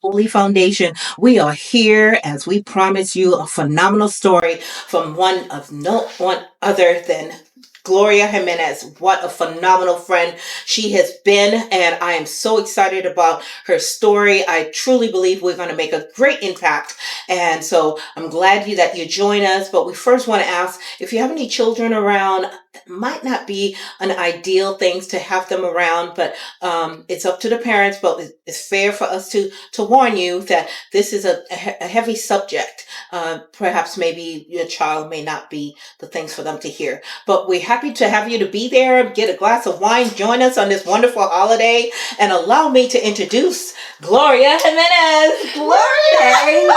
Woolley Foundation. We are here as we promise you a phenomenal story from one of no one other than Gloria Jimenez. What a phenomenal friend she has been, and I am so excited about her story. I truly believe we're going to make a great impact, and so I'm glad that you join us. But we first want to ask if you have any children around. It might not be an ideal thing to have them around, but it's up to the parents. But it's fair for us to warn you that this is a heavy subject. Perhaps maybe your child may not be the things for them to hear. But we're happy to have you to be there, get a glass of wine, join us on this wonderful holiday, and allow me to introduce Gloria Jimenez. Gloria! Thank you.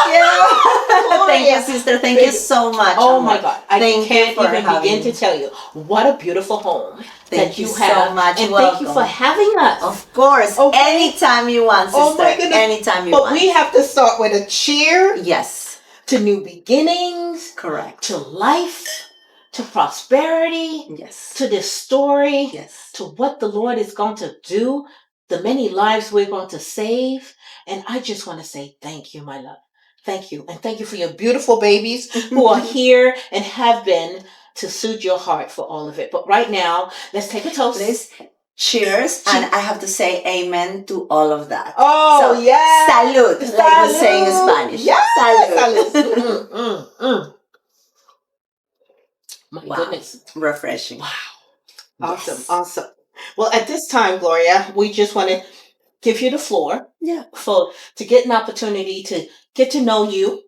Gloria. Thank you, sister. Thank you so much. Oh my God. I Thank can't you for even begin to tell you what a beautiful home Thank that you you have. so much. And Welcome. thank you for having us. Of course. Okay. Anytime you want, sister. Oh my goodness. Anytime you But want. we have to start with a cheer Yes. to new beginnings, Correct. to life, to prosperity, Yes. to this story, Yes. to what the Lord is going to do, the many lives we're going to save. And I just want to say thank you, my love. Thank you. And thank you for your beautiful babies who are here and have been to soothe your heart for all of it. But right now, let's take a toast. Please. Cheers. And I have to say amen to all of that. Oh, so, yeah. Salud, like we say in Spanish. Yeah. Salud. Salud. My Wow. goodness. Refreshing. Wow. Awesome. Yes. Awesome. Well, at this time, Gloria, we just want to give you the floor to get an opportunity to get to know you.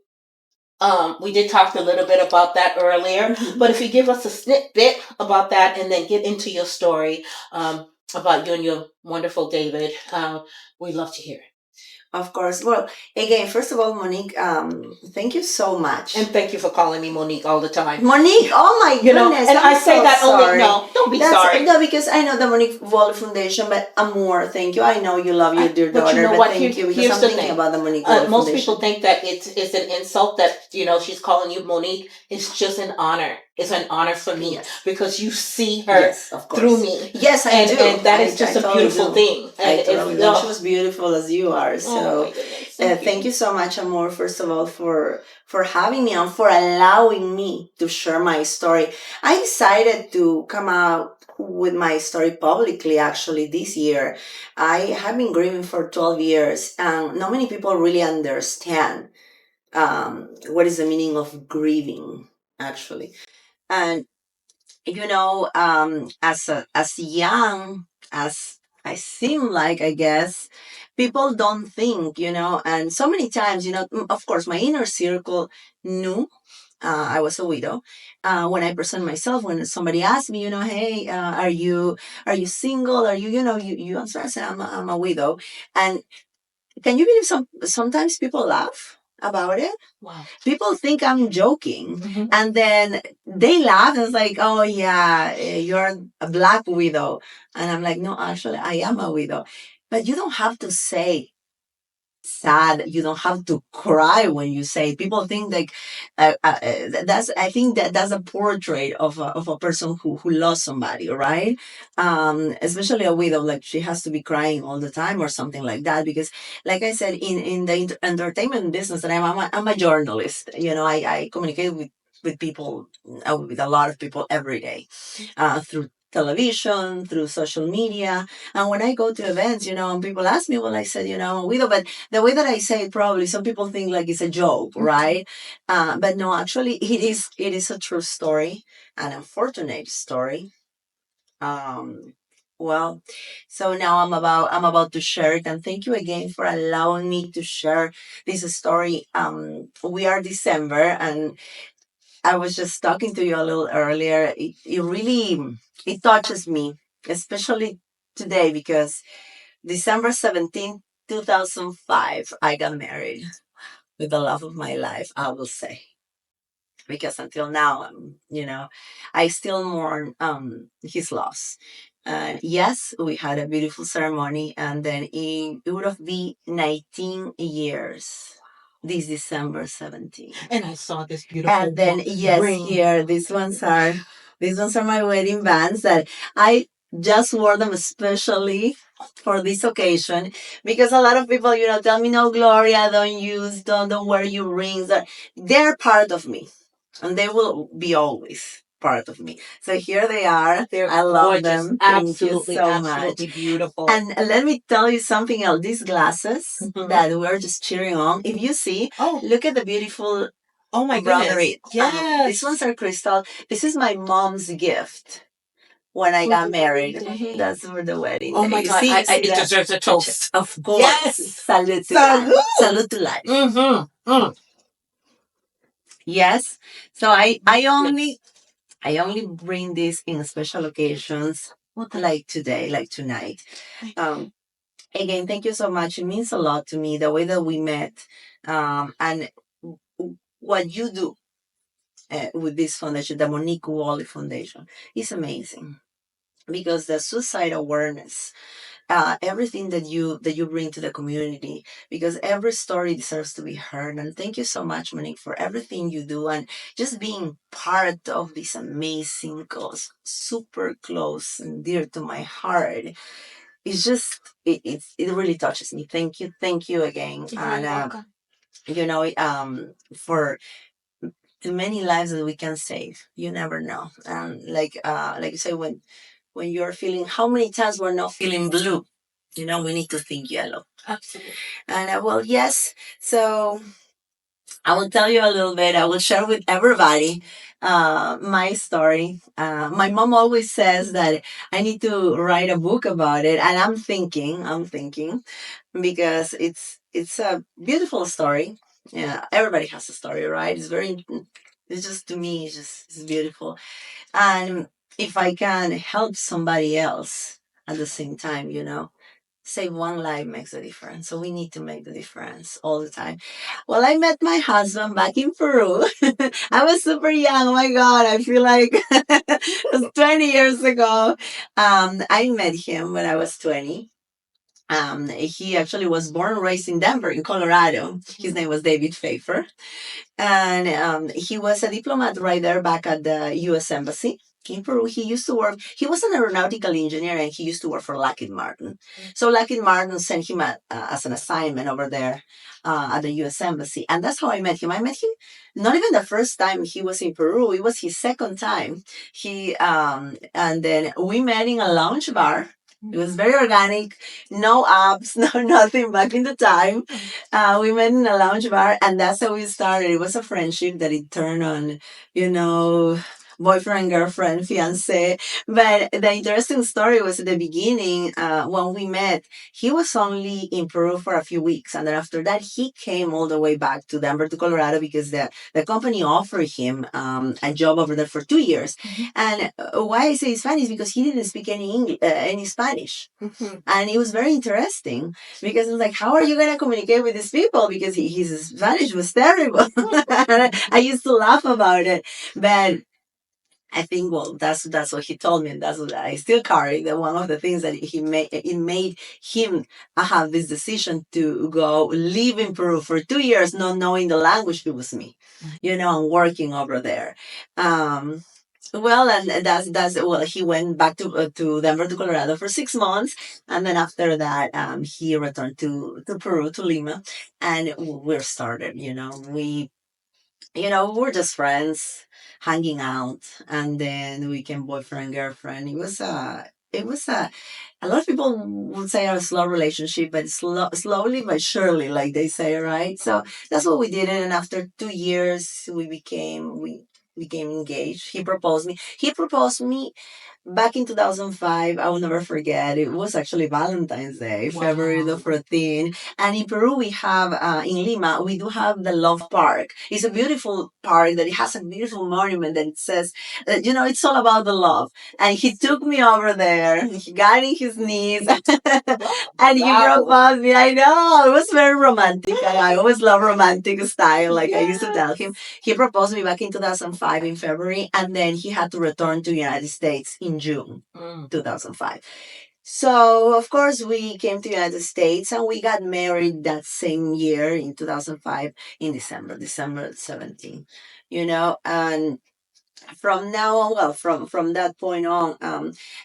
We did talk a little bit about that earlier, but if you give us a snippet about that and then get into your story about you and your wonderful David, we'd love to hear it. Of course. Well, again, first of all, Monique, thank you so much. And thank you for calling me Monique all the time. Monique, oh my goodness. And I say so that sorry. only, no, don't be sorry. No, because I know the Monique Woolley Foundation, but Amor, thank you. I know you love your dear daughter, but you know what? thank you, because Here's I'm the thinking thing. about the Monique Woolley Most Foundation. people think that it's an insult that, she's calling you Monique. It's just an honor. It's an honor for me because you see her through me. Yes, I do. And that is just a beautiful thing. I totally do. She was beautiful as you are. So thank you so much, Amor, first of all, for having me and for allowing me to share my story. I decided to come out with my story publicly actually this year. I have been grieving for 12 years and not many people really understand what is the meaning of grieving actually. And as young as I seem like, I guess, people don't think, and so many times, of course, my inner circle knew I was a widow. When I present myself, when somebody asks me, hey, are you single? Are you, you answer, I say, I'm a widow. And can you believe sometimes people laugh about it? Wow. People think I'm joking. And then they laugh and it's like, oh yeah, you're a black widow. And I'm like, no, actually I am a widow. But you don't have to say sad. You don't have to cry when you say it. People think like I think that's a portrait of a person who lost somebody, right? Especially a widow, like she has to be crying all the time or something like that. Because, like I said, in the entertainment business, and I'm a journalist. I communicate with people, with a lot of people every day, through television, through social media. And when I go to events, and people ask me, well, I said, I'm a widow, but the way that I say it, probably some people think like it's a joke, right? But no, actually it is a true story, an unfortunate story. Well, so now I'm about to share it, and thank you again for allowing me to share this story. We are December, and I was just talking to you a little earlier. It really it touches me, especially today, because December 17th, 2005, I got married with the love of my life, I will say. Because until now, I still mourn his loss. Yes, we had a beautiful ceremony, and then it would have been 19 years. This December 17th. And I saw this beautiful And then ring. here, these ones are my wedding bands that I just wore them especially for this occasion, because a lot of people, tell me, no, Gloria, don't wear your rings. They're part of me, and they will be always part of me. So here they are. I love them. Thank you so much. Absolutely beautiful. And let me tell you something else. These glasses that we're just cheering on, if you see, look at the beautiful Oh my embroidery. goodness. Yes. These ones are crystal. This is my mom's gift when I got married. That's for the wedding. Oh my You God. see, It that? deserves a toast. Of course. Yes. Salud to Salud. life. Salud to life. Mm-hmm. Yes. So I only bring this in special occasions like today, like tonight. Um, Again, thank you so much. It means a lot to me the way that we met, and what you do with this foundation, the Monique Woolley Foundation, is amazing because the suicide awareness, everything that you bring to the community, because every story deserves to be heard. And thank you so much, Monique, for everything you do and just being part of this amazing cause, super close and dear to my heart. It's just it really touches me. Thank you again. You're and welcome. For the many lives that we can save, you never know. And like you say, when you're feeling, how many times we're not feeling blue, we need to think yellow. Absolutely. And well, yes. So I will tell you a little bit. I will share with everybody my story. My mom always says that I need to write a book about it, and I'm thinking, because it's a beautiful story. Yeah, everybody has a story, right? It's just, to me, it's beautiful. And if I can help somebody else at the same time, save one life makes a difference. So we need to make the difference all the time. Well, I met my husband back in Peru. I was super young. Oh my God, I feel like it was 20 years ago. I met him when I was 20. He actually was born and raised in Denver, in Colorado. His name was David Pfeiffer. And he was a diplomat right there back at the U.S. Embassy in Peru. He used to work, he was an aeronautical engineer, and he used to work for Lockheed Martin. So Lockheed Martin sent him as an assignment over there at the U.S. Embassy. And that's how I met him. I met him not even the first time he was in Peru, it was his second time. And then we met in a lounge bar. It was very organic, no apps, no nothing back in the time. We met in a lounge bar, and that's how we started. It was a friendship that it turned on, you know, boyfriend, girlfriend, fiance. But the interesting story was at the beginning, when we met, he was only in Peru for a few weeks. And then after that, he came all the way back to Denver, to Colorado, because the company offered him a job over there for 2 years. And why I say Spanish, because he didn't speak any Spanish. And it was very interesting because it's like, how are you going to communicate with these people? Because his Spanish was terrible. I used to laugh about it. But I think, well, that's what he told me, and that's what I still carry. That one of the things that it made him have this decision to go live in Peru for 2 years, not knowing the language. It was me, and working over there. Well, and that's well. He went back to Denver, to Colorado for 6 months, and then after that, he returned to Peru, to Lima, and we're started. We're just friends, hanging out, and then we became boyfriend girlfriend. A lot of people would say a slow relationship, but slowly but surely, like they say, right? So that's what we did, and after 2 years, we became engaged. He proposed me. He proposed me back in 2005. I will never forget. It was actually Valentine's Day, February the 14th. And in Peru, we have, in Lima, we do have the Love Park. It's a beautiful park that it has a beautiful monument that it says, it's all about the love. And he took me over there. He got in his knees and he proposed me. I know. It was very romantic. I always love romantic style, like I used to tell him. He proposed me back in 2005 in February, and then he had to return to the United States in June 2005. So, of course, we came to the United States, and we got married that same year in 2005 in December 17th, and from now on, well, from that point on,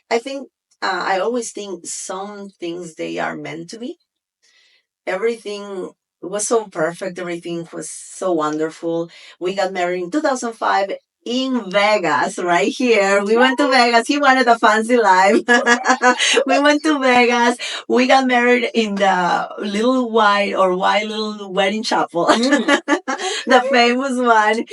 I think I always think some things they are meant to be. Everything was so perfect. Everything was so wonderful. We got married in 2005 in Vegas, right here. We went to Vegas. He wanted a fancy life. We went to Vegas. We got married in the little white little wedding chapel. The famous one.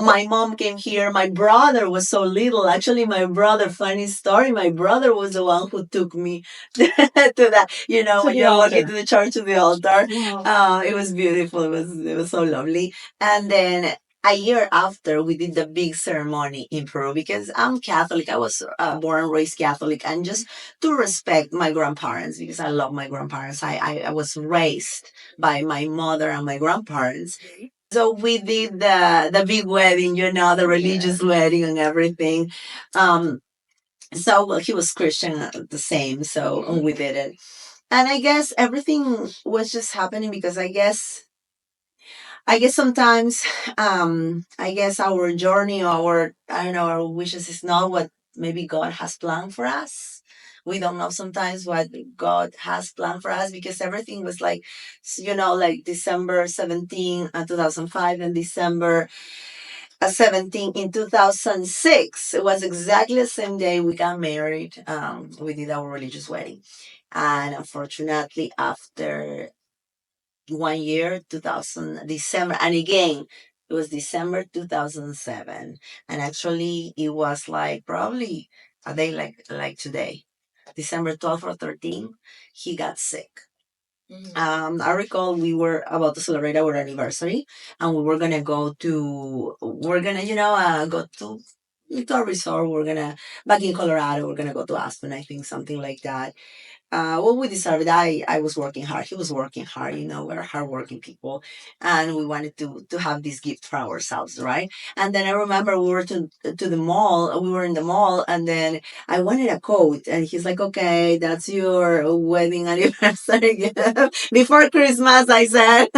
My mom came here. My brother was so little. Actually, my brother, funny story, my brother was the one who took me to that, when you're walking to the church, to the altar. Wow. It was beautiful. It was so lovely. And then a year after, we did the big ceremony in Peru because I'm Catholic. I was born and raised Catholic, and just to respect my grandparents, because I love my grandparents. I was raised by my mother and my grandparents. So we did the big wedding, the religious wedding and everything. Um, so well, he was Christian the same, so we did it. And I guess everything was just happening because I guess sometimes I guess our journey, our I don't know, our wishes is not what maybe God has planned for us. We don't know sometimes what God has planned for us, because everything was like, like December 17, 2005, and December 17 in 2006. It was exactly the same day we got married. We did our religious wedding. And unfortunately, after 1 year, 2000, December, and again, it was December 2007. And actually, it was like probably a day like today, December 12th or 13th, he got sick. I recall we were about to celebrate our anniversary, and we're gonna, go to a resort. We're gonna, back in Colorado, we're gonna go to Aspen, I think, something like that. Well, we decided I was working hard. He was working hard. We're hardworking people, and we wanted to have this gift for ourselves, right? And then I remember we were to the mall. We were in the mall, and then I wanted a coat, and he's like, "Okay, that's your wedding anniversary gift before Christmas," I said.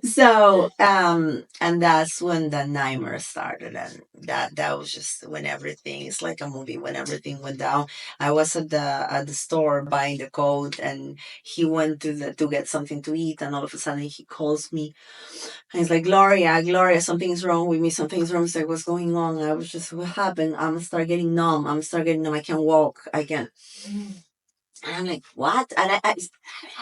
So, and that's when the nightmare started, and that was just when everything, it's like a movie, when everything went down. I was at the store buying the coat, and he went to get something to eat, and all of a sudden he calls me, and he's like, Gloria, something's wrong with me. Something's wrong. It's like, what's going on? I was just, what happened? I'm start getting numb. I can't walk. I can't. And I'm like, what? And I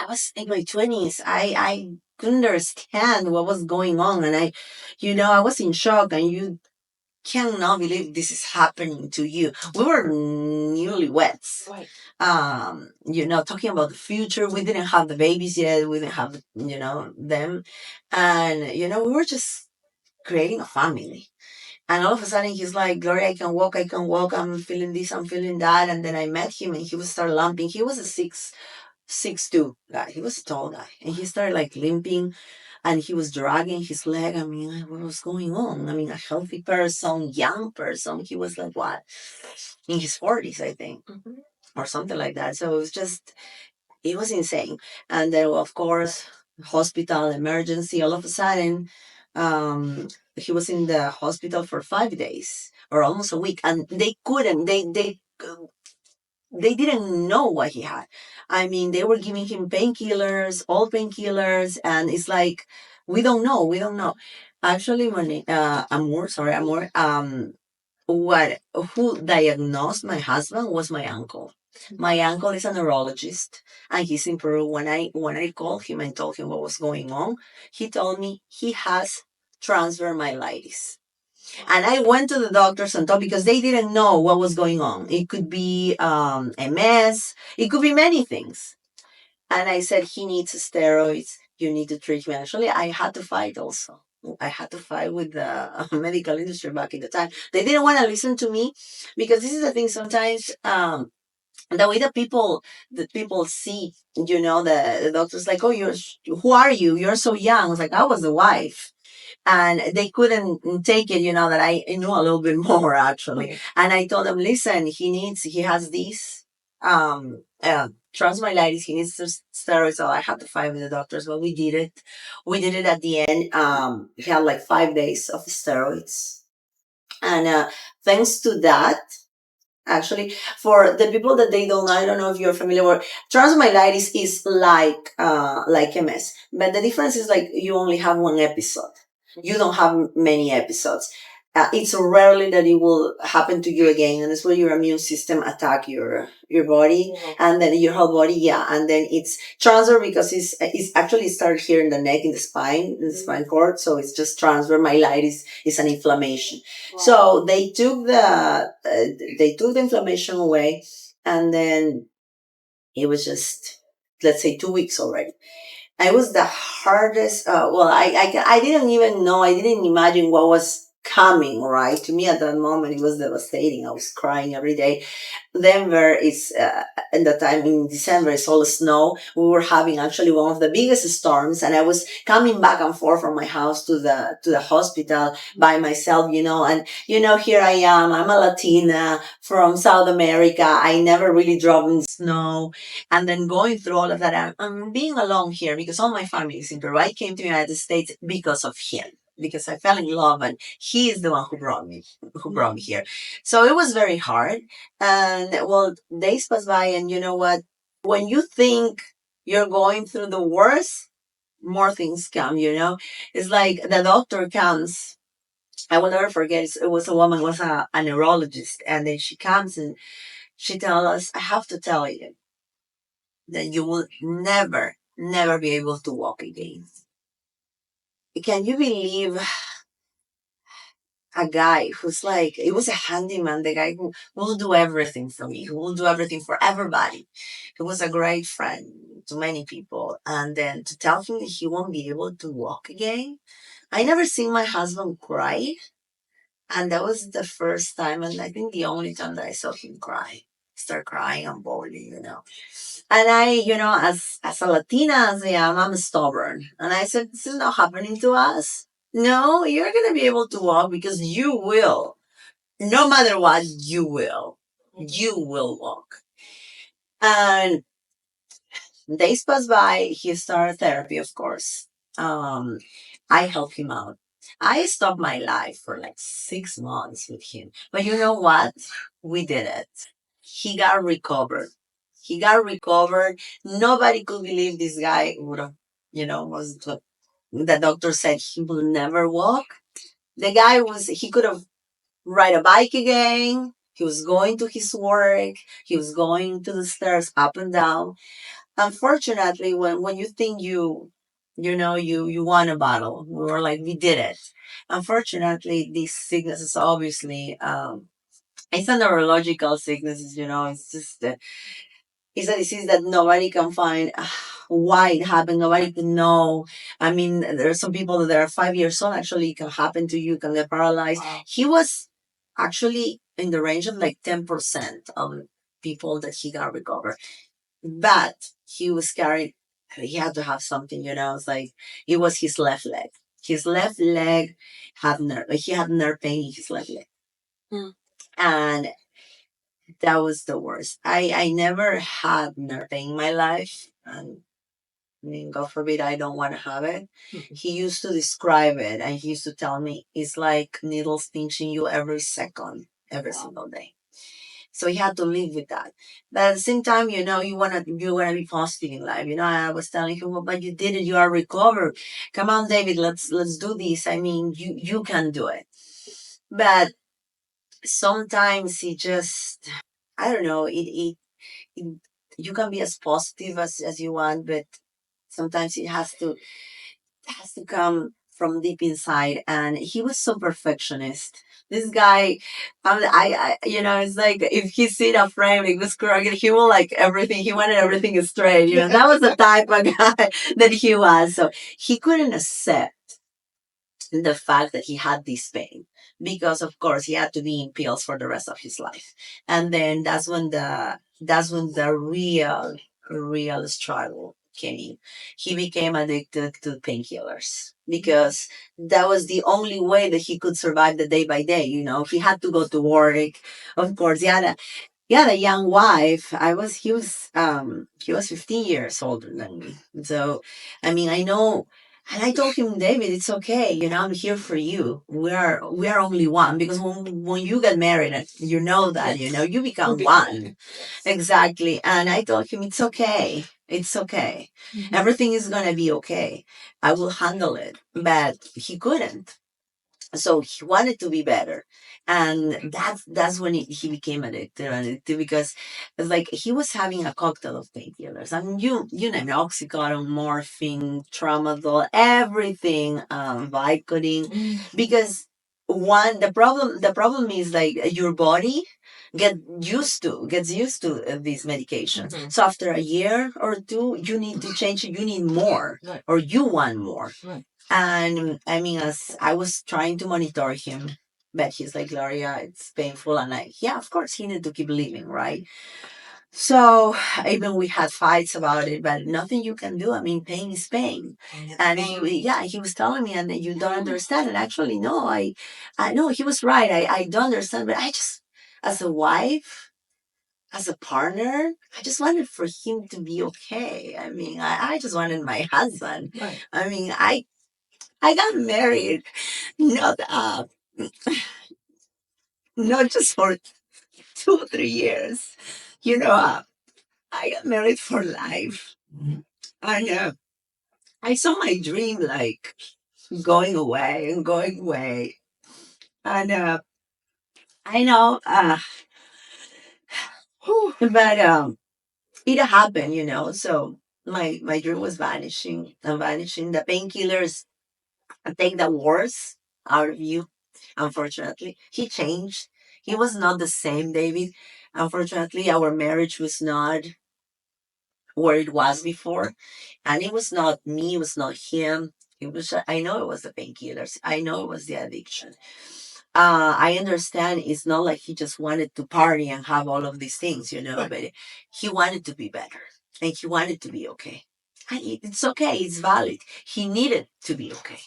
was in my 20s. I couldn't understand what was going on, and I was in shock. And you cannot believe this is happening to you. We were newlyweds. Right. Talking about the future. We didn't have the babies yet. We didn't have, them. And, we were just creating a family. And all of a sudden he's like, Gloria, I can walk, I'm feeling this, I'm feeling that. And then I met him, and he was start lumping. He was a 6'2" guy. He was a tall guy. And he started like limping, and he was dragging his leg. I mean, what was going on? I mean, a healthy person, young person. He was like, what? In his 40s, I think, or something like that. So it was insane. And then, of course, hospital, emergency, all of a sudden, he was in the hospital for 5 days or almost a week. And they couldn't, they didn't know what he had. I mean, they were giving him painkillers, all painkillers, and it's like, we don't know. Actually, when Amor, who diagnosed my husband was my uncle. My uncle is a neurologist, and he's in Peru. When I called him and told him what was going on, he told me he has transfer myelitis. And I went to the doctors and told, because they didn't know what was going on. It could be MS. It could be many things. And I said, he needs steroids. You need to treat him. Actually, I had to fight also. I had to fight with the medical industry back in the time. They didn't want to listen to me, because this is the thing sometimes. The way that people see, the doctors like, oh, who are you? You're so young. I was like, I was the wife, and they couldn't take it, that I knew a little bit more, actually. Okay. And I told them, listen, he has these myelitis, he needs steroids. So I had to fight with the doctors, but we did it at the end. He had like 5 days of steroids, and thanks to that, Actually, for the people that they don't know, I don't know if you're familiar with transmyelitis is like MS, but the difference is like you only have one episode. You don't have many episodes. It's rarely that it will happen to you again, and it's where your immune system attack your body, and then your whole body, yeah, and then it's transfer because it's actually started here in the neck, in the spine cord, so it's just transfer. Myelitis is an inflammation. So they took the inflammation away, and then it was just, let's say, 2 weeks already. It was the hardest. Well, I didn't even know. I didn't imagine what was coming. Right, to me at that moment, it was devastating. I was crying every day. Denver is in the time in December, it's all snow. We were having actually one of the biggest storms, and I was coming back and forth from my house to the hospital by myself, and here I am. I'm a Latina from South America. I never really drove in snow, and then going through all of that, I'm being alone here because all my family is in Peru. I came to the United States because of him, because I fell in love, and he is the one who brought me here. So it was very hard. And well, days pass by, and you know what? When you think you're going through the worst, more things come. It's like the doctor comes. I will never forget. It was a woman, was a neurologist, and then she comes and she tells us, "I have to tell you that you will never, never be able to walk again." Can you believe a guy who's like, it was a handyman, the guy who will do everything for me, who will do everything for everybody. He was a great friend to many people. And then to tell him that he won't be able to walk again. I never seen my husband cry. And that was the first time, and I think the only time that I saw him cry. Start crying and bawling. And I, as a Latina as I am, I'm stubborn. And I said, this is not happening to us. No, you're going to be able to walk because you will. No matter what, you will. You will walk. And days pass by. He started therapy, of course. I helped him out. I stopped my life for like 6 months with him. But you know what? We did it. He got recovered. He got recovered. Nobody could believe this guy would have, was the doctor said he will never walk. The guy he could have ride a bike again. He was going to his work. He was going to the stairs up and down. Unfortunately, when you think you won a battle, or like we did it. Unfortunately, this sickness is obviously it's a neurological sickness. It's just it's a disease that nobody can find why it happened. Nobody can know. I mean, there are some people that are 5 years old. Actually, it can happen to you. Can get paralyzed. Wow. He was actually in the range of like 10% of people that he got recovered, but he was carried. He had to have something. It's like it was his left leg. His left leg had nerve. He had nerve pain in his left leg, and that was the worst. I never had nerve pain in my life, and I mean, God forbid, I don't want to have it. He used to describe it, and he used to tell me it's like needles pinching you every second, every single day. So he had to live with that. But at the same time, you wanna be positive in life. I was telling him, well, but you did it. You are recovered. Come on, David, let's do this. I mean, you can do it. But sometimes he just, I don't know. It you can be as positive as you want, but sometimes it has to come from deep inside. And he was so perfectionist. This guy, it's like if he see a frame, it was crooked, he will like everything. He wanted everything straight. That was the type of guy that he was. So he couldn't accept the fact that he had this pain, because of course he had to be in pills for the rest of his life. And then that's when the real struggle came in. He became addicted to painkillers because that was the only way that he could survive the day by day. He had to go to work. Of course, he had a young wife. He was 15 years older than me. So I mean, I know And I told him, David, it's okay. I'm here for you. We are only one, because when you get married, you know that you become one. Exactly. And I told him, it's okay. It's okay. Everything is gonna be okay. I will handle it. But he couldn't, so he wanted to be better, and that's when he became addicted because it's like he was having a cocktail of painkillers. I mean, you name it, oxycodone, morphine, tramadol, everything, Vicodin, because the problem is like your body gets used to these medications. So after a year or two, you need to change it. You need more, or you want more. And I mean, as I was trying to monitor him, but he's like, Gloria, it's painful. And yeah, of course, he needed to keep living, right? So even we had fights about it, but nothing you can do. I mean, pain is pain. And he was telling me, and you don't understand. And actually, no, I know he was right. I don't understand, but I just, as a wife, as a partner, I just wanted for him to be okay. I mean, I just wanted my husband. Right. I mean, I got married, not not just for 2 or 3 years. I got married for life. And I saw my dream like going away and going away. And I know, but it happened, So my dream was vanishing and vanishing. The painkillers take the worst out of you. Unfortunately, he changed. He was not the same, David. Unfortunately, our marriage was not where it was before. And it was not me, it was not him. It was, I know it was the painkillers. I know it was the addiction. I understand it's not like he just wanted to party and have all of these things, but he wanted to be better and he wanted to be okay. And it's okay, it's valid. He needed to be okay.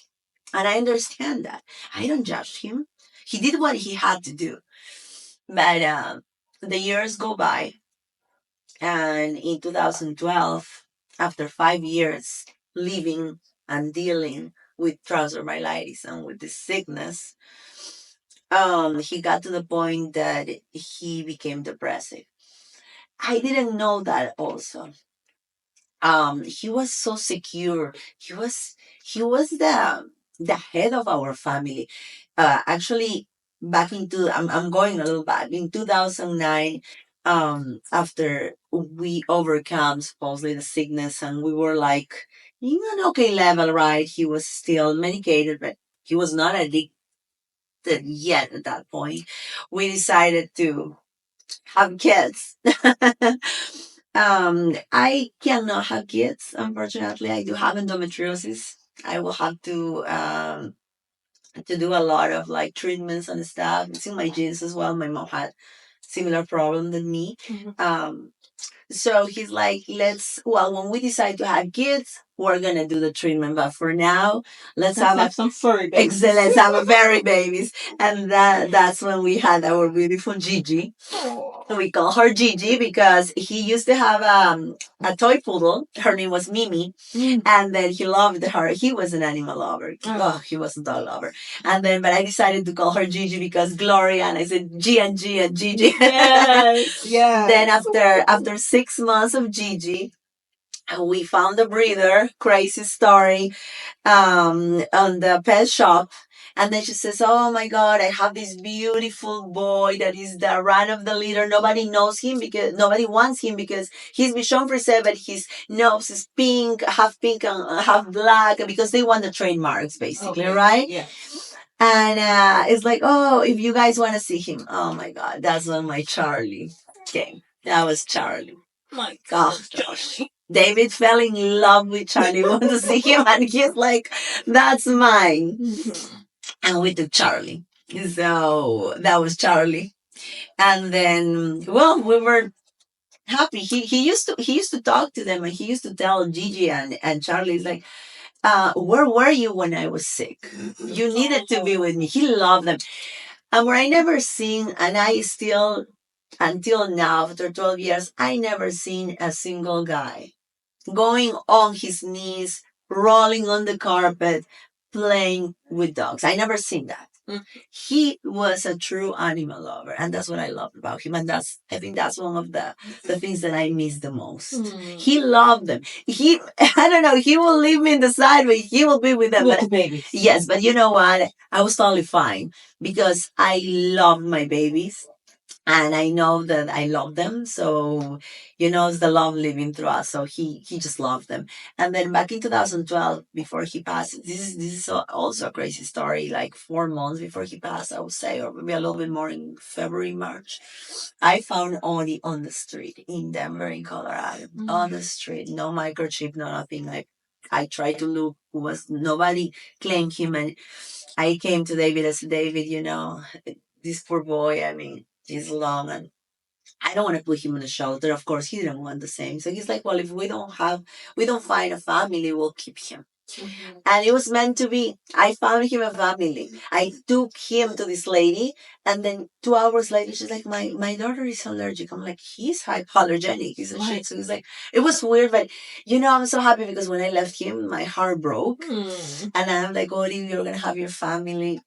And I understand that. I don't judge him. He did what he had to do. But the years go by, and in 2012, after 5 years living and dealing with trouser myelitis and with the sickness, he got to the point that he became depressive. I didn't know that also. He was so secure. He was the head of our family. Actually, I'm going a little back in 2009. After we overcome supposedly the sickness, and we were like in an okay level, right? He was still medicated, but he was not addicted yet at that point. We decided to have kids. I cannot have kids, unfortunately. I do have endometriosis. I will have to do a lot of like treatments and stuff. It's in my genes as well. My mom had similar problem than me. So he's like, when we decide to have kids, we're gonna do the treatment. But for now, let's have some furry babies. Let's have a furry babies. And that's when we had our beautiful Gigi. We call her Gigi because he used to have a toy poodle. Her name was Mimi. And then he loved her. He was an animal lover. Oh, he was a dog lover. But I decided to call her Gigi because Gloria, and I said G and G and Gigi. Yes, yes. Then after 6 months of Gigi, we found a breeder. Crazy story. On the pet shop. And then she says, oh my God, I have this beautiful boy that is the run of the litter. Nobody knows him because nobody wants him because he's Bichon Frise, but his nose is pink and half black, because they want the trademarks, basically, okay. Right? Yeah. And it's like, oh, if you guys want to see him, oh my God, that's when my Charlie came. That was Charlie. My God, Charlie. David fell in love with Charlie. We want to see him, and he's like, that's mine. And we took Charlie. So that was Charlie. And then, we were happy. He used to talk to them, and he used to tell Gigi and Charlie's like, where were you when I was sick? You needed to be with me. He loved them. And where I never seen, and I still, until now, after 12 years, I never seen a single guy going on his knees, rolling on the carpet, playing with dogs. I never seen that. He was a true animal lover, and that's what I love about him. And I think that's one of the things that I miss the most. He loved them. He, I don't know, he will leave me in the side, but he will be with them. With the babies. Yes, but you know what? I was totally fine because I love my babies and I know that I love them. So, it's the love living through us. So he just loved them. And then back in 2012, before he passed, this is also a crazy story. Like 4 months before he passed, I would say, or maybe a little bit more in February, March, I found Oni on the street in Denver, in Colorado, on the street, no microchip, no nothing. I tried to look, was nobody claimed him, and I came to David. I said, David, this poor boy, I mean, he's long and I don't want to put him in a shelter. Of course, he didn't want the same. So he's like, well, if we don't find a family, we'll keep him. And it was meant to be. I found him a family. I took him to this lady, and then 2 hours later, she's like, my daughter is allergic. I'm like, he's hypoallergenic. He's a shih tzu. He's like, it was weird, but I'm so happy because when I left him, my heart broke. And I'm like, Ori, you're gonna have your family.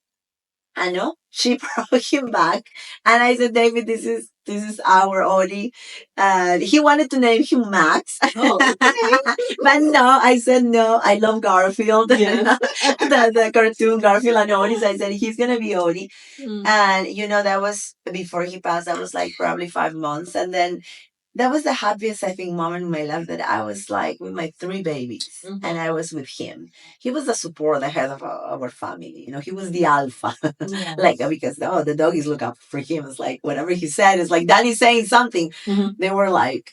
I know. She brought him back, and I said, David, this is our Odie. He wanted to name him Max, oh, okay. But no, I said no. I love Garfield, yeah. the cartoon Garfield and Odie. So I said he's gonna be Odie, and that was before he passed. That was like probably 5 months, and then that was the happiest, I think, moment in my life that I was like with my 3 babies and I was with him. He was the support, the head of our family. He was the alpha. Yes. Like, because the doggies look up for him. It's like, whatever he said, it's like Danny's saying something. They were like,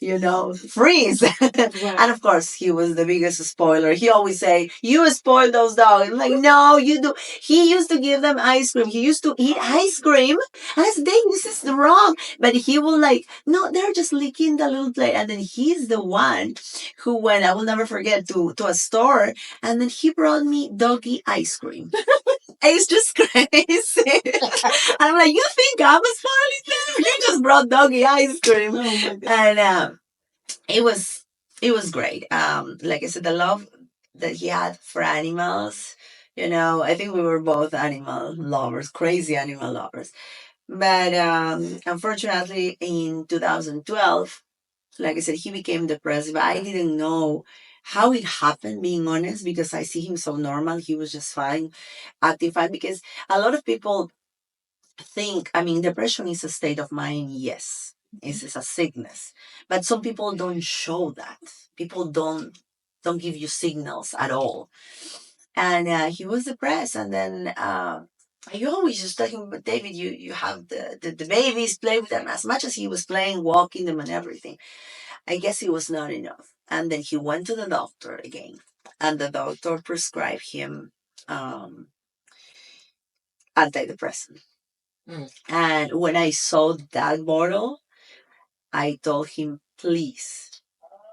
freeze. Right. And of course, he was the biggest spoiler. He always say, you spoil those dogs. I'm like, no, you do. He used to give them ice cream. He used to eat ice cream. And I said, Dave, this is wrong. But he will like, no, they're just licking the little plate. And then he's the one who went, I will never forget, to a store. And then he brought me doggy ice cream. It's just crazy. And I'm like, you think I'm a spoiling them? You just brought doggy ice cream. Oh my God. And it was great. Like I said, the love that he had for animals, I think we were both animal lovers, crazy animal lovers. But unfortunately, in 2012, like I said, he became depressed. But I didn't know how it happened, being honest, because I see him so normal. He was just fine, acting fine. Because a lot of people think, I mean, depression is a state of mind, yes. It's a sickness. But some people don't show that. People don't give you signals at all. And he was depressed. And then you always just tell him, but David, you have the babies, play with them. As much as he was playing, walking them and everything, I guess it was not enough. And then he went to the doctor again. And the doctor prescribed him antidepressant. And when I saw that bottle, I told him, please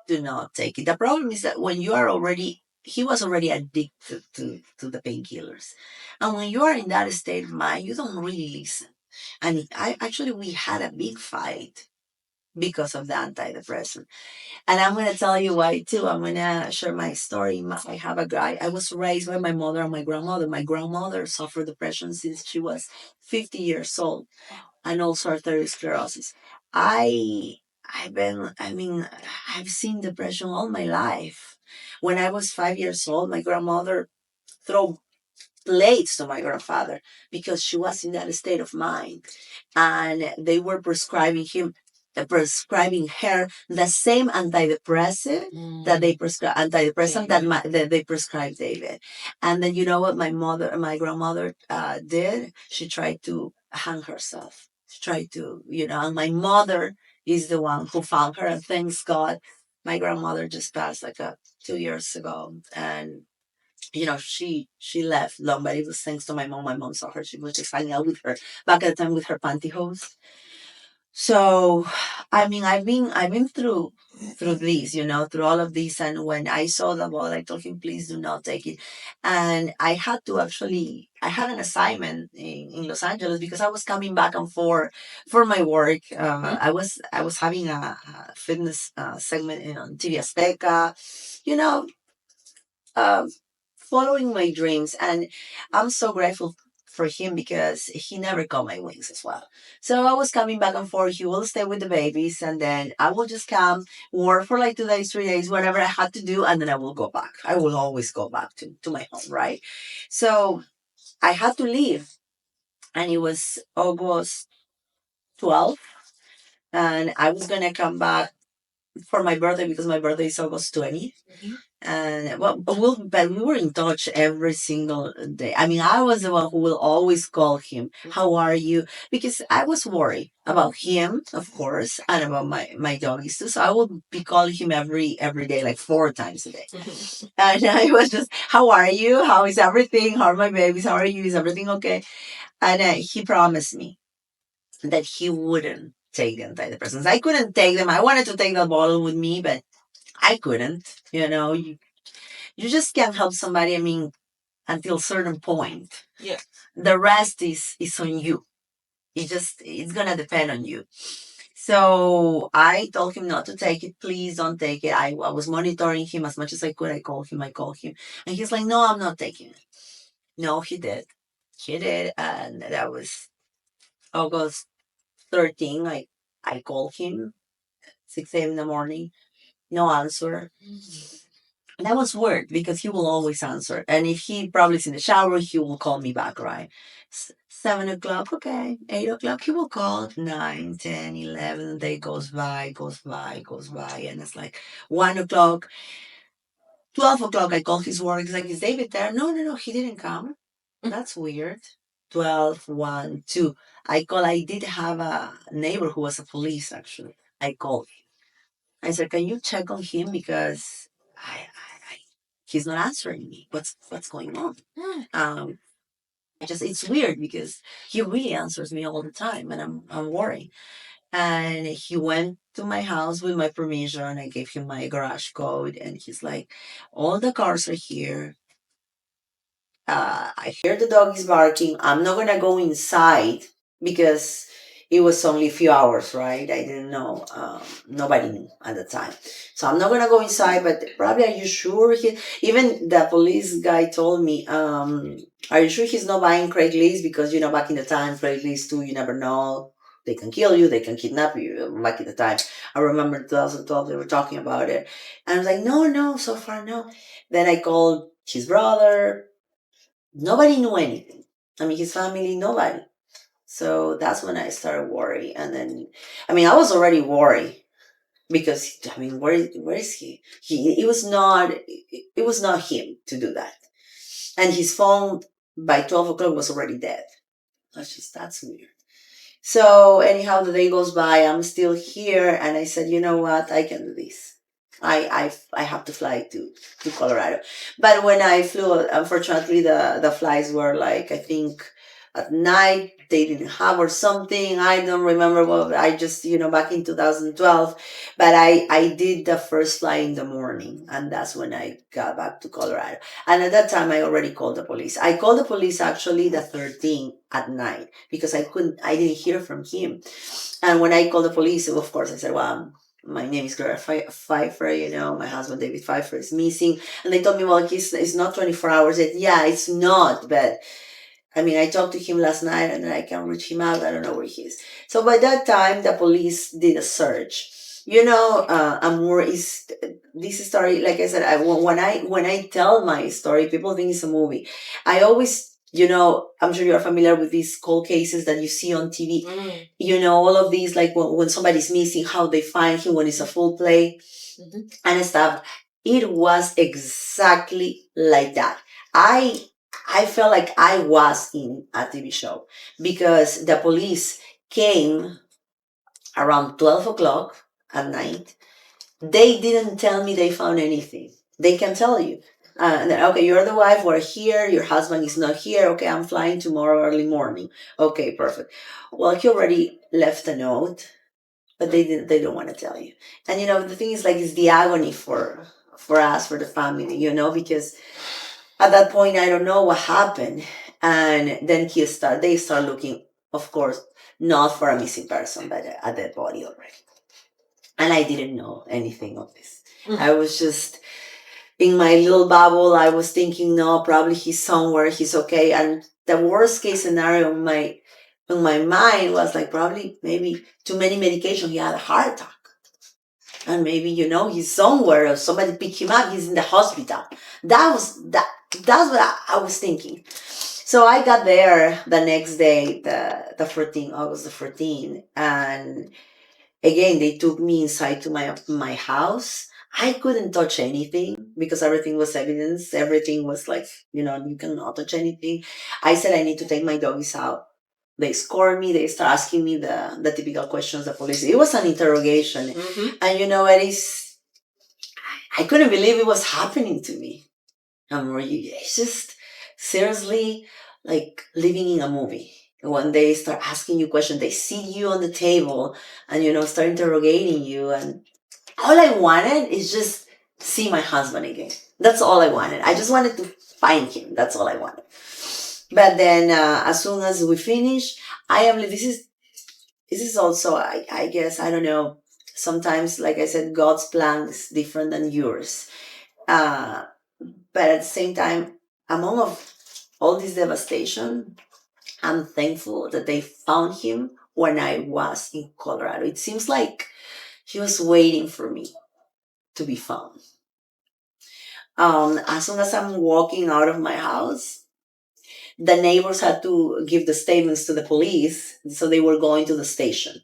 do not take it. The problem is that when you are he was already addicted to the painkillers. And when you are in that state of mind, you don't really listen. And we had a big fight because of the antidepressant. And I'm going to tell you why too. I'm going to share my story. I have a guy. I was raised by my mother and my grandmother. My grandmother suffered depression since she was 50 years old and also arteriosclerosis. I've seen depression all my life. When I was 5 years old, my grandmother threw plates to my grandfather because she was in that state of mind. And they were prescribing her the same antidepressant that they prescribe antidepressant that they prescribed David. And then you know what my grandmother did? She tried to hang herself. She tried to, and my mother is the one who found her. And thanks God, my grandmother just passed like 2 years ago. And she left long, but it was thanks to my mom. My mom saw her. She was just hanging out with her back at the time with her pantyhose. So, I mean, I've been through this, through all of this. And when I saw the ball, I told him, please do not take it. And I had an assignment in Los Angeles because I was coming back and forth for my work. I was having a fitness segment on TV Azteca, you know, following my dreams. And I'm so grateful for him because he never cut my wings as well. So I was coming back and forth. He will stay with the babies, and then I will just come, work for like 2 days, 3 days, whatever I had to do, and then I will go back. I will always go back to my home, right? So I had to leave, and it was August 12th, and I was gonna come back for my birthday because my birthday is August 20th. And but we were in touch every single day. I mean, I was the one who will always call him. How are you? Because I was worried about him, of course, and about my doggies too. So I would be calling him every day, like 4 times a day. And I was just, how are you? How is everything? How are my babies? How are you? Is everything okay? And he promised me that he wouldn't take the antidepressants. I couldn't take them. I wanted to take the bottle with me, but I couldn't. You just can't help somebody. I mean, until a certain point. Yeah. The rest is on you. It's gonna depend on you. So I told him not to take it. Please don't take it. I was monitoring him as much as I could. I called him, and he's like, "No, I'm not taking it." No, he did. He did, and that was August 13. I called him 6 a.m. in the morning. No answer. That was weird because he will always answer. And if he probably is in the shower, he will call me back, right? 7 o'clock, okay. 8 o'clock, he will call. 9, 10, 11, the day goes by, goes by, goes by. And it's like 1 o'clock, 12 o'clock, I call his work. It's like, is David there? No, no, no, he didn't come. That's weird. 12, 1, 2. I did have a neighbor who was a police, actually. I called him. I said, can you check on him because I he's not answering me. What's going on? It's weird because he really answers me all the time, and I'm worried. And he went to my house with my permission. I gave him my garage code, and he's like, all the cars are here. I hear the dog is barking. I'm not gonna go inside because it was only a few hours, right? I didn't know. Nobody knew at the time. So I'm not gonna go inside, but probably, are you sure? Even the police guy told me, are you sure he's not buying Craigslist? Because, back in the time, Craigslist too, you never know. They can kill you, they can kidnap you. Back in the time, I remember in 2012, they were talking about it. And I was like, no, no, so far, no. Then I called his brother. Nobody knew anything. I mean, his family, nobody. So that's when I started worrying. And then, I mean, I was already worried because, I mean, where is he? It was not him to do that. And his phone by 12 o'clock was already dead. That's weird. So anyhow, the day goes by, I'm still here. And I said, you know what? I can do this. I have to fly to Colorado. But when I flew, unfortunately, the flights were like, I think at night they didn't have or something. I don't remember what. I just, back in 2012. But I did the first flight in the morning, and that's when I got back to Colorado. And at that time, I already called the police. I called the police actually the 13th at night because I didn't hear from him. And when I called the police, of course, I said, well, my name is Gloria Pfeiffer, my husband David Pfeiffer is missing. And they told me, well, it's not 24 hours yet. Yeah, it's not. But I mean, I talked to him last night and I can't reach him out. I don't know where he is. So by that time, the police did a search. Amor is this story. Like I said, when I tell my story, people think it's a movie. I always, I'm sure you're familiar with these cold cases that you see on TV. All of these, like when somebody's missing, how they find him when it's a full play and stuff. It was exactly like that. I felt like I was in a TV show because the police came around 12 o'clock at night. They didn't tell me they found anything. They can tell you. Okay, you're the wife, we're here, your husband is not here. Okay, I'm flying tomorrow early morning. Okay, perfect. Well, he already left a note, but they don't want to tell you. And the thing is, like, it's the agony for us, for the family, because at that point I don't know what happened. And then they start looking, of course, not for a missing person, but a dead body already. And I didn't know anything of this. I was just, in my little bubble, I was thinking, no, probably he's somewhere, he's okay. And the worst case scenario in my mind was like, probably maybe too many medication. He had a heart attack. And maybe, he's somewhere or somebody pick him up. He's in the hospital. That's what I was thinking. So I got there the next day, the 14th, August the 14th. And again, they took me inside to my house. I couldn't touch anything because everything was evidence. Everything was like, you cannot touch anything. I said, I need to take my doggies out. They scored me. They start asking me the typical questions the police. It was an interrogation. Mm-hmm. And I couldn't believe it was happening to me. It's just seriously like living in a movie. When they start asking you questions, they sit you on the table and, start interrogating you. And all I wanted is just see my husband again. That's all I wanted. I just wanted to find him. That's all I wanted. But then as soon as we finish, this is also, I guess, I don't know. Sometimes, like I said, God's plan is different than yours. But at the same time, among of all this devastation, I'm thankful that they found him when I was in Colorado. It seems like he was waiting for me to be found. As soon as I'm walking out of my house, the neighbors had to give the statements to the police, so they were going to the station.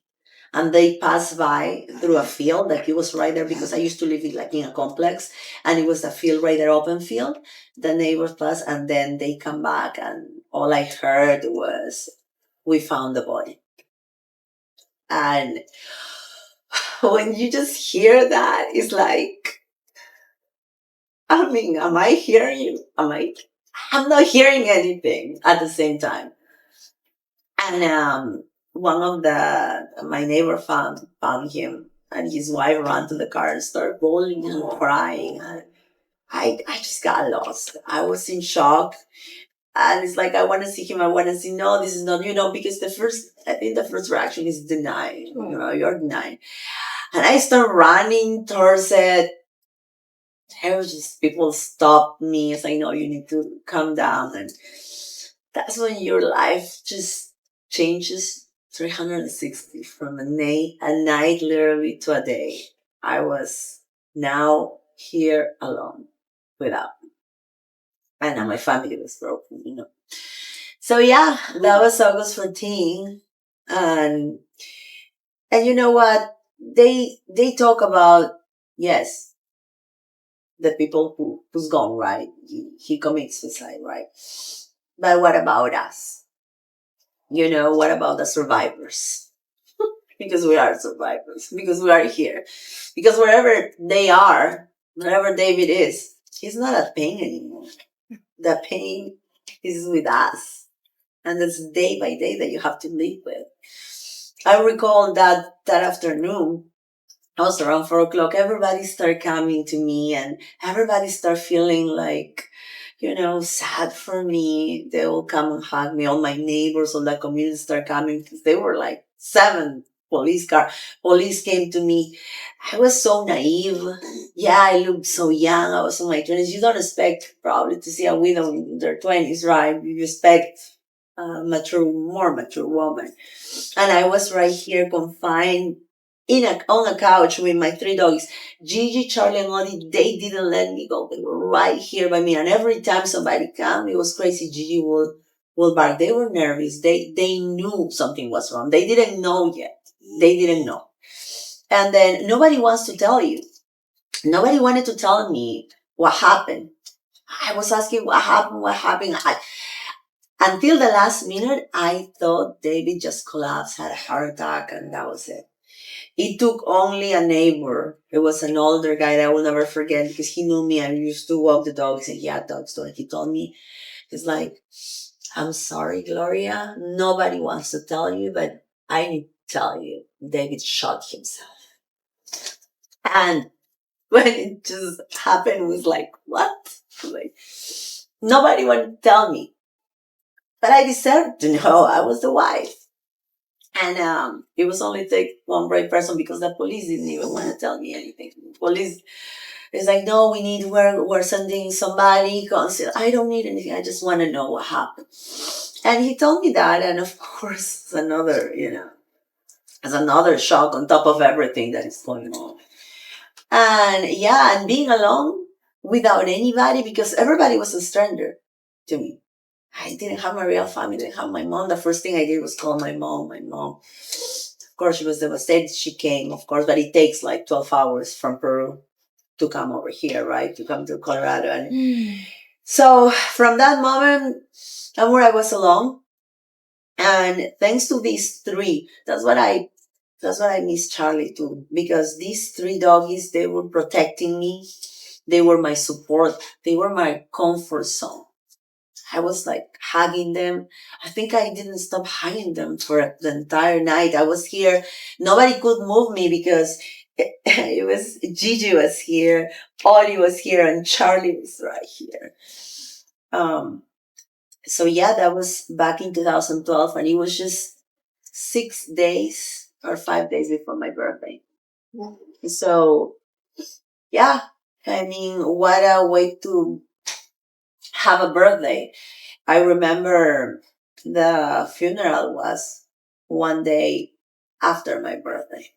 And they passed by through a field that he was right there, because I used to live in a complex, and it was a field right there, open field. The neighbors passed, and then they come back, and all I heard was, we found the body. And when you just hear that, it's like, am I hearing you? I'm not hearing anything at the same time. And one of my neighbor found him, and his wife ran to the car and started bawling and crying. And I just got lost. I was in shock. And it's like, I want to see him. I want to see, no, this is not, because I think the first reaction is denying. You're denying. And I start running towards it. There was just people stopped me. It's like, no, you need to calm down. And that's when your life just changes 360 from a night literally to a day. I was now here alone without me. And now my family was broken, So yeah, that was August 14th. And you know what? They talk about, yes, the people who's gone, right? He commits suicide, right? But what about us? What about the survivors? Because we are survivors. Because we are here. Because wherever they are, wherever David is, he's not at pain anymore. The pain is with us. And it's day by day that you have to live with. I recall that afternoon, I was around 4:00, everybody started coming to me, and everybody started feeling like, sad for me. They will come and hug me. All my neighbors, all the community started coming, because they were like 7 police car. Police came to me. I was so naive. Yeah, I looked so young. I was in my 20s. You don't expect probably to see a widow in their 20s, right? You expect a more mature woman. And I was right here confined on a couch with my 3 dogs. Gigi, Charlie, and Ollie, they didn't let me go. They were right here by me. And every time somebody came, it was crazy. Gigi will bark. They were nervous. They knew something was wrong. They didn't know yet. They didn't know. And then nobody wants to tell you. Nobody wanted to tell me what happened. I was asking what happened. Until the last minute, I thought David just collapsed, had a heart attack, and that was it. It took only a neighbor. It was an older guy that I will never forget, because he knew me. I used to walk the dogs, and he had dogs. So he told me, he's like, I'm sorry, Gloria. Nobody wants to tell you, but I need to tell you, David shot himself. And when it just happened, it was like, what? Like, nobody wanted to tell me. But I deserved to know. I was the wife. And it was only take one brave person, because the police didn't even want to tell me anything. Police It's like, no, we're sending somebody. I don't need anything. I just want to know what happened. And he told me that, and of course, it's another, it's another shock on top of everything that is going on. And yeah, and being alone without anybody, because everybody was a stranger to me. I didn't have my real family. I didn't have my mom. The first thing I did was call my mom. My mom, of course, she was devastated. She came, of course, but it takes like 12 hours from Peru to come over here, right? To come to Colorado. And so from that moment, and where I was alone. And thanks to these three, that's what I miss Charlie too. Because these three doggies, they were protecting me. They were my support. They were my comfort zone. I was like hugging them. I think I didn't stop hugging them for the entire night. I was here. Nobody could move me because it was Gigi was here, Ollie was here, and Charlie was right here. Um, so yeah, that was back in 2012, and it was just 6 days or 5 days before my birthday. So yeah, I mean, what a way to have a birthday. I remember the funeral was one day after my birthday.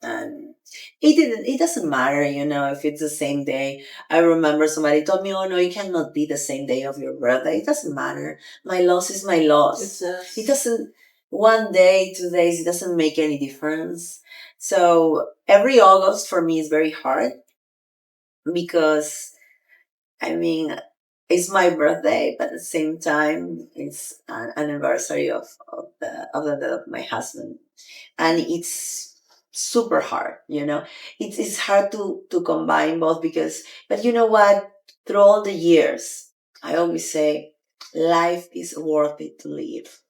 And it doesn't matter, if it's the same day. I remember somebody told me, oh no, it cannot be the same day of your birthday. It doesn't matter. My loss is my loss. It doesn't, one day, 2 days, it doesn't make any difference. So every August for me is very hard because, I mean, it's my birthday, but at the same time, it's an anniversary of the death of my husband, and it's super hard. It's hard to combine both because, but you know what? Through all the years, I always say, life is worth it to live.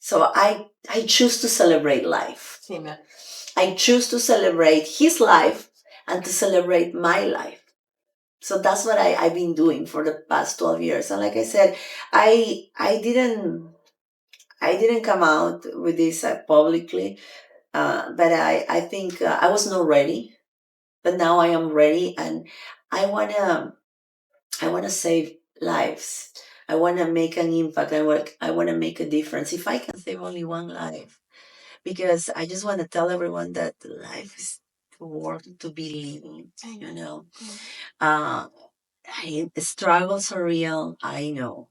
So I choose to celebrate life. Amen. I choose to celebrate his life and to celebrate my life. So that's what I've been doing for the past 12 years. And like I said, I didn't come out with this publicly, but I think I was not ready, but now I am ready, and I wanna save lives. I wanna make an impact. I wanna make a difference. If I can save only one life, because I just want to tell everyone that life is worth to be living. Uh, the struggles are real, I know,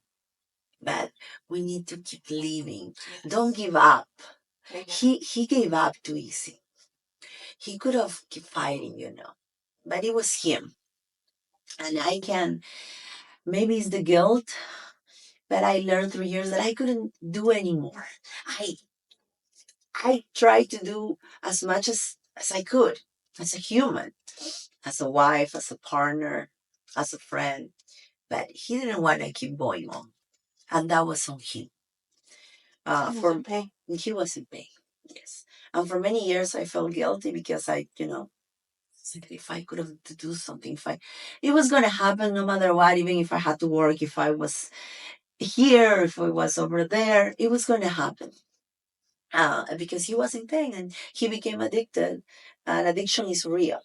but we need to keep living. Yes. Don't give up. He gave up too easy. He could have kept fighting, but it was him. And I can, maybe it's the guilt, but I learned through years that I couldn't do anymore. I I tried to do as much as I could, as a human, as a wife, as a partner, as a friend, but he didn't want to keep going on. And that was on him. He was in pain. He was in pain, yes. And for many years, I felt guilty because I, said if I could have to do something, it was going to happen no matter what, even if I had to work, if I was here, if I was over there, it was going to happen. Because he was in pain and he became addicted. And addiction is real.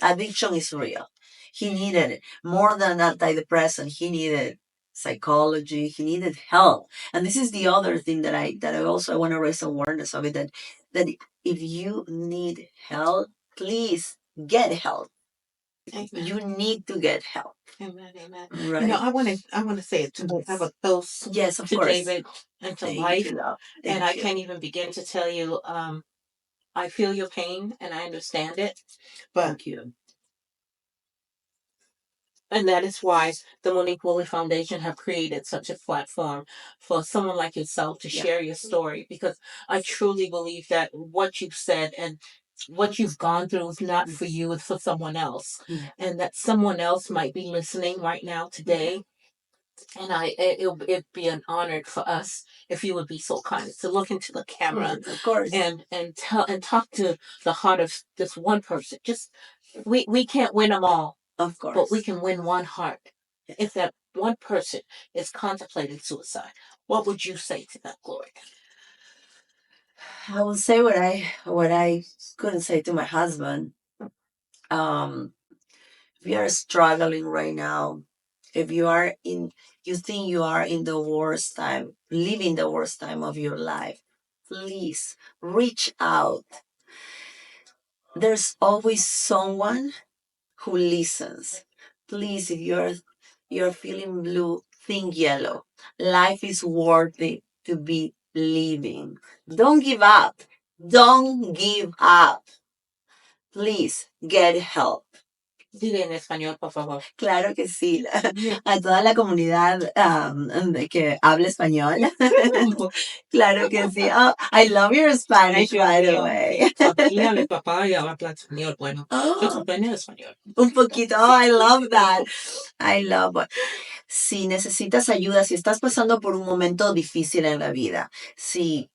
Addiction is real. He needed more than antidepressant. He needed psychology. He needed help. And this is the other thing that I also want to raise awareness of it, that if you need help, please get help. Amen. You need to get help. Amen. Amen. Right. I want to say it too. I have a toast. Yes, of course. David and to life. And I can't even begin to tell you. I feel your pain and I understand it. But thank you. And that is why the Monique Woolley Foundation have created such a platform for someone like yourself to share your story, because I truly believe that what you've said and what you've gone through is not for you, it's for someone else. And that someone else might be listening right now today. And it'd be an honor for us if you would be so kind to look into the camera, of course, and tell and talk to the heart of this one person. Just we can't win them all, of course, but we can win one heart. If that one person is contemplating suicide, what would you say to that, Gloria? I will say what I couldn't say to my husband. If you are struggling right now, if you are in, you think you are in the worst time, living the worst time of your life, please reach out. There's always someone who listens. Please, if you're feeling blue, think yellow. Life is worthy to be living. Don't give up. Don't give up. Please get help. Dile en español, por favor. Claro que sí. A toda la comunidad que habla español. Claro que sí. Oh, I love your Spanish, by the way. Familia, mi papá ya habla español. Bueno, yo Oh, comprendo español. un poquito. Oh, I love that. I love it. Si necesitas ayuda, si estás pasando por un momento difícil en la vida, si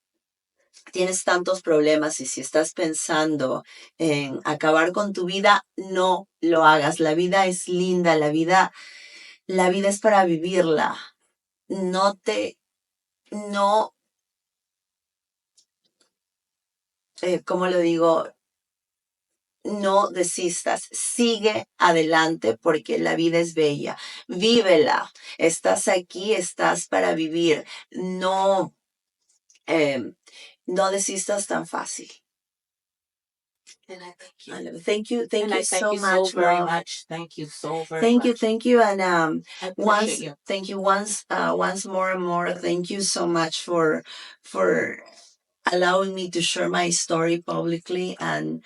tienes tantos problemas y si estás pensando en acabar con tu vida, no lo hagas. La vida es linda, la vida es para vivirla. No, ¿cómo lo digo? No desistas, sigue adelante porque la vida es bella. Vívela. Estás aquí, estás para vivir. No, no desistas tan fácil. And I thank you. I love it. Thank you. Thank And you I thank so you much, so very love. much. Thank you so very Thank you, much. thank you, and I once appreciate you. thank you once more and more. Thank you so much for allowing me to share my story publicly and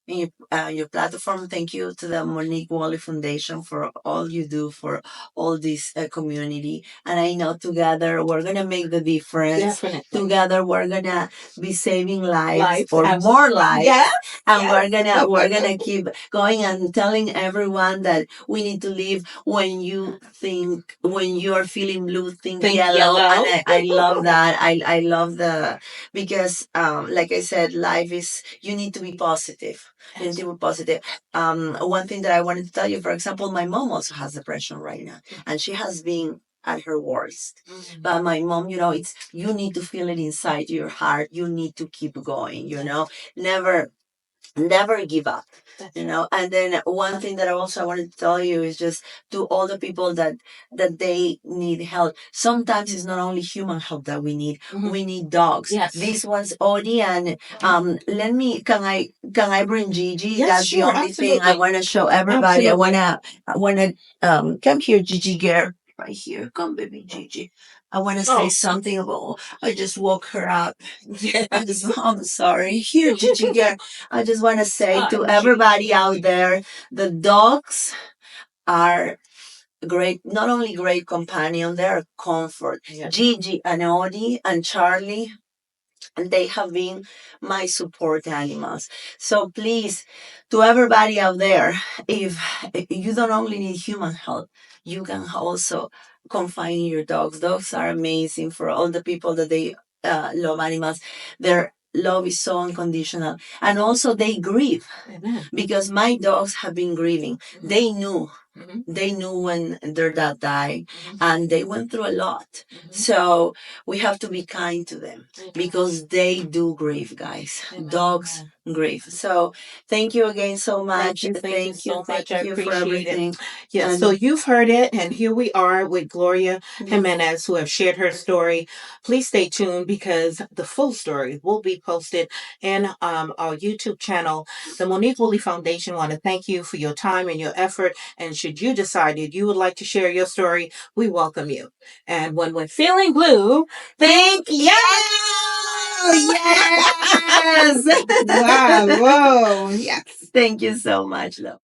your platform. Thank you to the Monique Woolley Foundation for all you do for all this community. And I know together we're gonna make the difference. Definitely. Together we're gonna be saving lives Life, or absolutely. more lives. Yes. And Yes. we're gonna keep going and telling everyone that we need to live when you are feeling blue, think yellow. And I love that. I love because like I said, life is, you need to be positive. You need to be positive. One thing that I wanted to tell you, for example, my mom also has depression right now, and she has been at her worst. But my mom, it's, you need to feel it inside your heart. You need to keep going, never give up. And then one thing that I also wanted to tell you is just to all the people that they need help. Sometimes it's not only human help that we need. We need dogs. Yes. This one's Odie, and let me, can I bring Gigi? Yes, That's sure, the only thing I absolutely. want to show everybody. Absolutely. I wanna come here, Gigi girl. Right here. Come, baby Gigi. I want to say something about, I just woke her up. Yes. I'm sorry. Here, Gigi girl. I just want to say Ah, to everybody out there, the dogs are great, not only great companion, they're comfort. Yes. Gigi and Odie and Charlie, they have been my support animals. So please, to everybody out there, if you don't only need human help, you can also confide in your dogs. Dogs are amazing for all the people that they love animals. Their love is so unconditional. And also they grieve. Amen. Because my dogs have been grieving. Mhm. They knew. Mhm. They knew when their dad died, and they went through a lot. Mhm. So we have to be kind to them Amen. because they do grieve, guys. Amen. Dogs grieve. So thank you again so much. Thank you so much. I Thank you for appreciate it. everything. Yes, And so you've heard it, and here we are with Gloria yeah, Jimenez, who have shared her story. Please stay tuned because the full story will be posted in our YouTube channel. The Monique Woolley Foundation want to thank you for your time and your effort. And should you decide that you would like to share your story, we welcome you. And when we're feeling blue, think yellow! Yes! Wow, whoa, yes. Thank you so much, love.